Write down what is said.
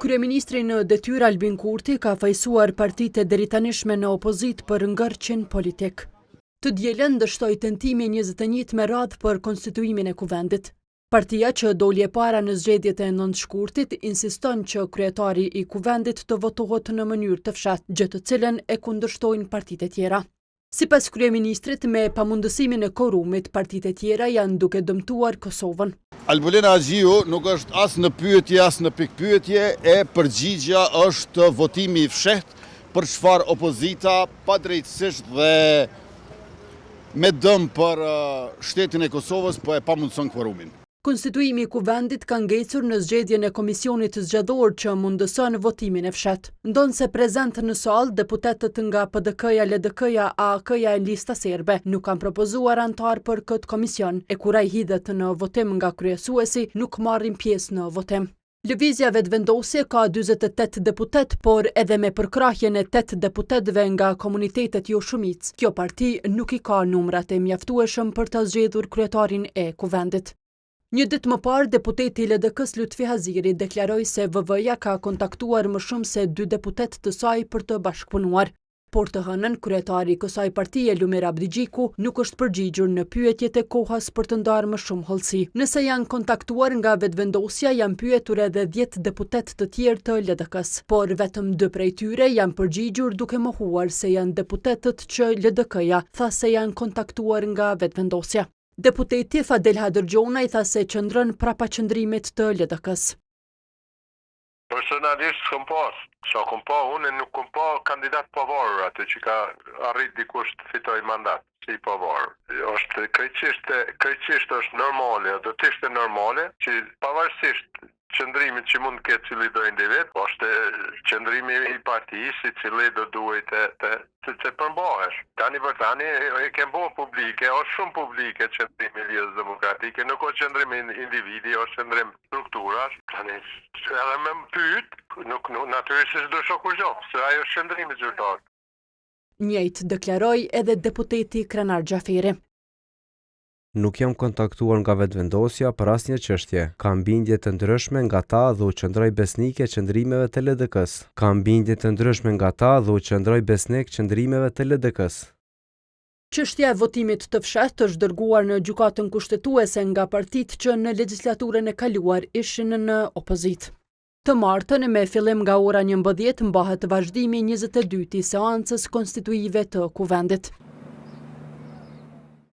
Kryeministri në detyrë Albin Kurti ka fajsuar partitë e deritanishme në opozit për ngërçin politik. Të dielën dështoi tentimi 21 me radhë për konstituimin e kuvendit. Partia që doli e para në zgjedhjet e 9 shkurtit insiston që kryetari i kuvendit të votohet në mënyrë të fshehtë, gjë të cilën e kundërshtojnë partitë e tjera. Sipas kryeministrit, me pamundësimin e korumit, partitë e tjera janë duke dëmtuar Kosovën. Albulena Agjiu nuk është as në pyetje, as në pikpyetje, e përgjigja është votimi i fshehtë për çfarë opozita padrejtësisht dhe me dëm për shtetin e Kosovës po e pamundson kvorumin. Konstituimi i kuvendit ka ngecur në zgjedhjen e komisionit zgjedhor që mundëson votimin e fshehtë. Ndonse prezent në sallë deputetët nga PDK-ja, LDK-ja, AAK-ja e Lista Serbe nuk kanë propozuar antar për këtë komision, e kur ai hidhet në votim nga kryesuesi nuk marrin pjesë në votim. Lëvizja vetëvendosje ka 48 deputet, por edhe me përkrahjen e 8 deputetëve nga komunitetet jo shumicë, kjo parti nuk i ka numrat e mjaftueshëm për të zgjedhur kryetarin e kuvendit. Një ditë më parë, deputeti i LDK-s Lutfi Haziri deklaroi se VV-ja ka kontaktuar më shumë se 2 deputet të saj për të bashkëpunuar. Por të hënën, kryetari i kësaj partie, Lumir Abdigjiku, nuk është përgjigjur në pyetjet e kohës për të ndarë më shumë hollësi. Nëse janë kontaktuar nga vetëvendosja, janë pyetur edhe 10 deputet të tjerë të LDK-s, por vetëm 2 prej tyre janë përgjigjur duke mohuar se janë deputetët që LDK-ja tha se janë kontaktuar nga vetëvendosja. Deputeti Fadel Hadërgjona i tha se qëndron prapa qëndrimit të LDK-s. Personalisht s'kom pas. Sa kom pa, unë nuk kom pa kandidat pavarur atë që ka arrit dikush të fitoj mandat si pavarur. Është krejtësisht është normale, do të ishte normale që pavarësisht qëndrimit që mund të ketë cili do individ, është qëndrimi i partisë i cili do duhet të përmbahesh. Tani për tani e kem bo publike, është shumë publike qëndrimi i Lidhjes Demokratike, nuk është qëndrimi individi, është qëndrim strukturash. Tani edhe me më pyet, nuk natyrisht do shoku gjop, se ajo është qëndrimi zyrtar. Njëjtë deklaroi edhe deputeti Krenar Xhaferi. Nuk jam kontaktuar nga vetëvendosja për asnjë çështje. Kam bindje të ndryshme nga ta dhe u qëndroj besnike qëndrimeve të LDK-s. Çështja e votimit të fshehtë është dërguar në gjykatën kushtetuese nga partitë që në legjislaturën e kaluar ishin në opozit. Të martën, me fillim nga ora 11, mbahet vazhdimi 22 i seancës konstituive të kuvendit.